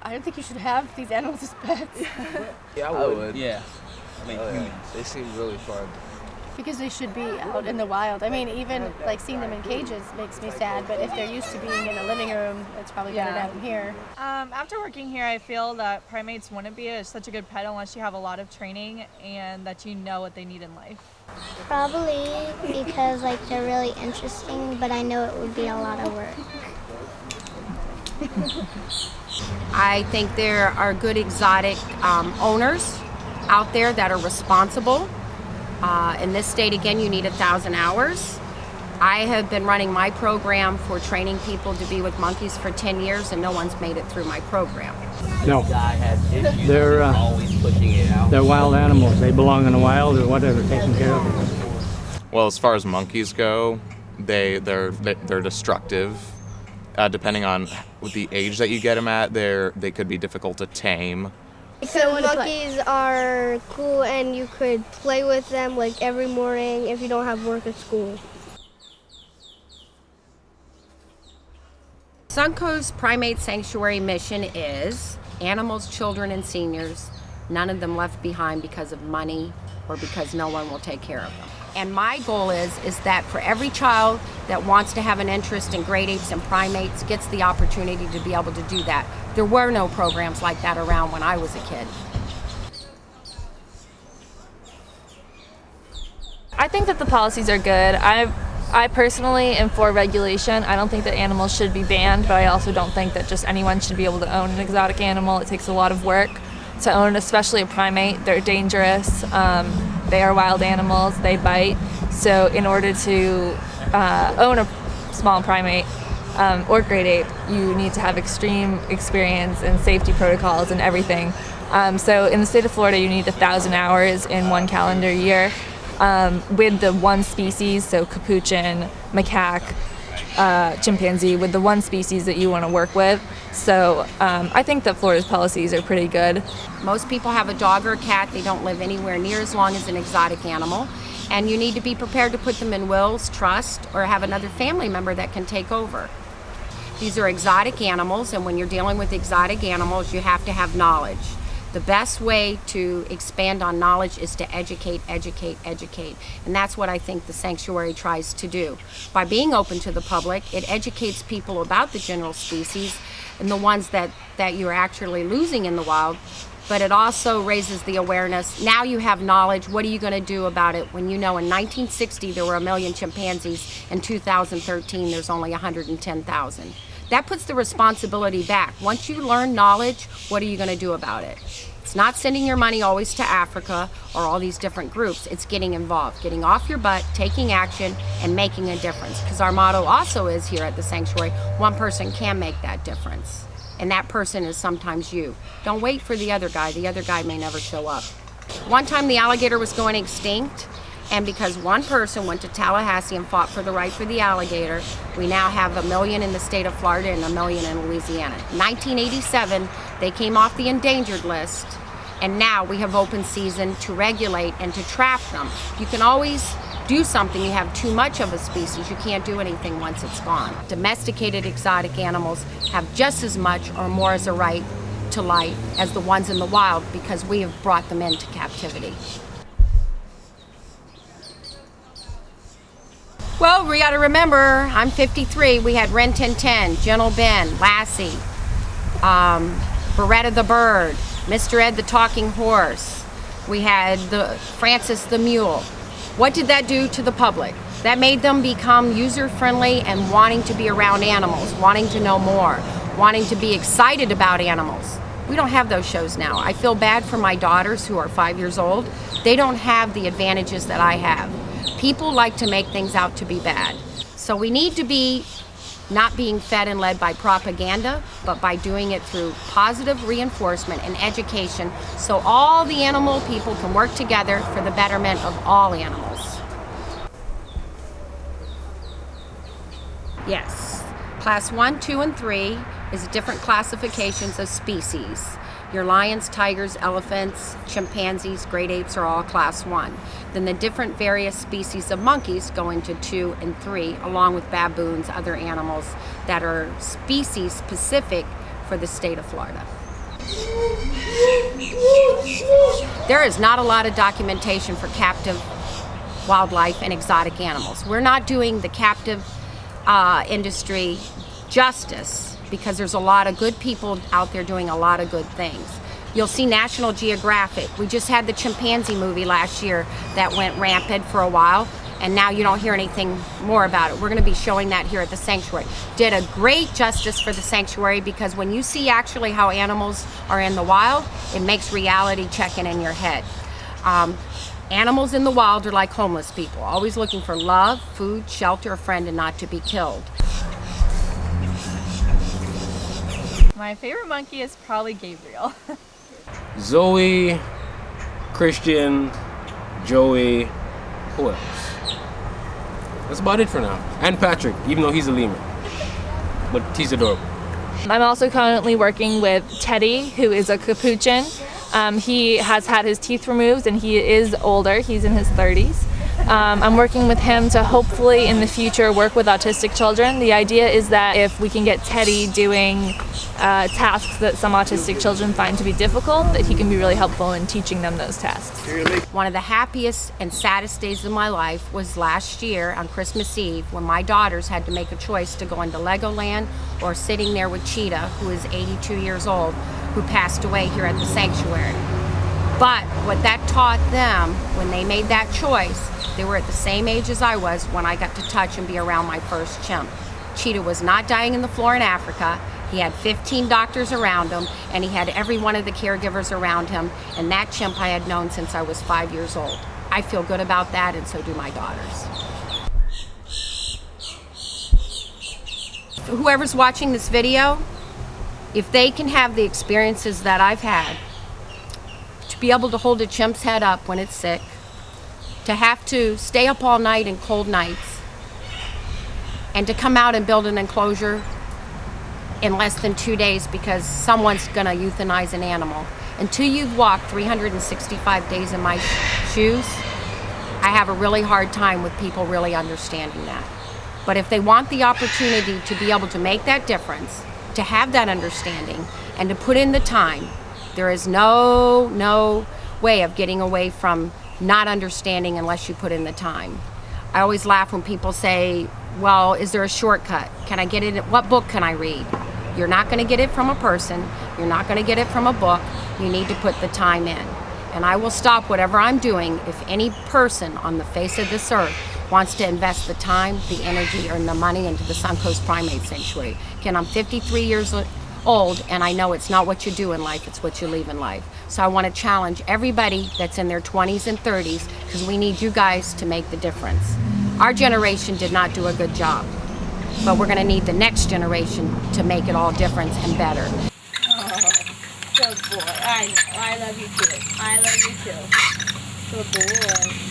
I don't think you should have these animals as pets. Yeah, I would. Yeah. I mean, humans. They seem really fun. Because they should be out in the wild. I mean, even like seeing them in cages makes me sad, but if they're used to being in a living room, it's probably better to have them here. After working here, I feel that primates wouldn't be such a good pet unless you have a lot of training and that you know what they need in life. Probably because like they're really interesting, but I know it would be a lot of work. I think there are good exotic owners out there that are responsible. In this state, again, you need 1,000 hours. I have been running my program for training people to be with monkeys for 10 years, and no one's made it through my program. No, they're wild animals. They belong in the wild or whatever, taken care of. Well, as far as monkeys go, they're destructive. Depending on the age that you get them at, they could be difficult to tame. So monkeys are cool and you could play with them like every morning if you don't have work at school. Suncoast Primate Sanctuary mission is animals, children, and seniors, none of them left behind because of money or because no one will take care of them. And my goal is that for every child that wants to have an interest in great apes and primates gets the opportunity to be able to do that. There were no programs like that around when I was a kid. I think that the policies are good. I personally am for regulation. I don't think that animals should be banned, but I also don't think that just anyone should be able to own an exotic animal. It takes a lot of work to own, especially a primate. They're dangerous. They are wild animals. They bite. So in order to own a small primate or great ape, you need to have extreme experience and safety protocols and everything. So in the state of Florida, you need 1,000 hours in one calendar year with the one species, so capuchin, macaque, chimpanzee, with the one species that you want to work with. So I think that Florida's policies are pretty good. Most people have a dog or a cat. They don't live anywhere near as long as an exotic animal. And you need to be prepared to put them in wills, trust, or have another family member that can take over. These are exotic animals, and when you're dealing with exotic animals, you have to have knowledge. The best way to expand on knowledge is to educate, educate, educate. And that's what I think the sanctuary tries to do. By being open to the public, it educates people about the general species and the ones that you're actually losing in the wild, but it also raises the awareness. Now you have knowledge. What are you going to do about it when you know in 1960 there were 1 million chimpanzees, in 2013 there's only 110,000? That puts the responsibility back. Once you learn knowledge, what are you going to do about it? It's not sending your money always to Africa or all these different groups. It's getting involved, getting off your butt, taking action, and making a difference. Because our motto also is here at the sanctuary, one person can make that difference. And that person is sometimes you. Don't wait for the other guy. The other guy may never show up. One time the alligator was going extinct, and because one person went to Tallahassee and fought for the right for the alligator, we now have 1 million in the state of Florida and 1 million in Louisiana. 1987, they came off the endangered list, and now we have open season to regulate and to trap them. You can always do something. You have too much of a species, you can't do anything once it's gone. Domesticated exotic animals have just as much or more as a right to life as the ones in the wild because we have brought them into captivity. Well, we got to remember, I'm 53. We had Ren Tin Tin, Gentle Ben, Lassie, Beretta the Bird, Mr. Ed the Talking Horse. We had Francis the Mule. What did that do to the public? That made them become user-friendly and wanting to be around animals, wanting to know more, wanting to be excited about animals. We don't have those shows now. I feel bad for my daughters who are 5 years old. They don't have the advantages that I have. People like to make things out to be bad. So we need to be not being fed and led by propaganda, but by doing it through positive reinforcement and education so all the animal people can work together for the betterment of all animals. Yes, class 1, 2, and 3 is different classifications of species. Your lions, tigers, elephants, chimpanzees, great apes are all class 1. Then the different various species of monkeys go into 2 and 3, along with baboons, other animals that are species specific for the state of Florida. There is not a lot of documentation for captive wildlife and exotic animals. We're not doing the captive industry justice because there's a lot of good people out there doing a lot of good things. You'll see National Geographic. We just had the chimpanzee movie last year that went rampant for a while, and now you don't hear anything more about it. We're going to be showing that here at the sanctuary. Did a great justice for the sanctuary because when you see actually how animals are in the wild, it makes reality checking in your head. Animals in the wild are like homeless people, always looking for love, food, shelter, a friend, and not to be killed. My favorite monkey is probably Gabriel. Zoe, Christian, Joey, who else? That's about it for now. And Patrick, even though he's a lemur. But he's adorable. I'm also currently working with Teddy, who is a capuchin. He has had his teeth removed and he is older. He's in his 30s. I'm working with him to hopefully in the future work with autistic children. The idea is that if we can get Teddy doing tasks that some autistic children find to be difficult, that he can be really helpful in teaching them those tasks. One of the happiest and saddest days of my life was last year on Christmas Eve when my daughters had to make a choice to go into Legoland or sitting there with Cheetah, who is 82 years old, who passed away here at the sanctuary. But what that taught them when they made that choice, they were at the same age as I was when I got to touch and be around my first chimp. Cheetah was not dying in the floor in Africa. He had 15 doctors around him, and he had every one of the caregivers around him, and that chimp I had known since I was 5 years old. I feel good about that, and so do my daughters. Whoever's watching this video, if they can have the experiences that I've had, to be able to hold a chimp's head up when it's sick, to have to stay up all night in cold nights, and to come out and build an enclosure in less than 2 days because someone's gonna euthanize an animal. Until you've walked 365 days in my shoes, I have a really hard time with people really understanding that. But if they want the opportunity to be able to make that difference, to have that understanding, and to put in the time, there is no way of getting away from not understanding unless you put in the time. I always laugh when people say, well, is there a shortcut? Can I get it? What book can I read? You're not going to get it from a person. You're not going to get it from a book. You need to put the time in. And I will stop whatever I'm doing if any person on the face of this earth wants to invest the time, the energy, or the money into the Suncoast Primate Sanctuary. Again, I'm 53 years old, and I know it's not what you do in life, it's what you leave in life. So I want to challenge everybody that's in their 20s and 30s, because we need you guys to make the difference. Our generation did not do a good job, but we're going to need the next generation to make it all different and better. Oh, good boy. I know. I love you too. I love you too. Good boy.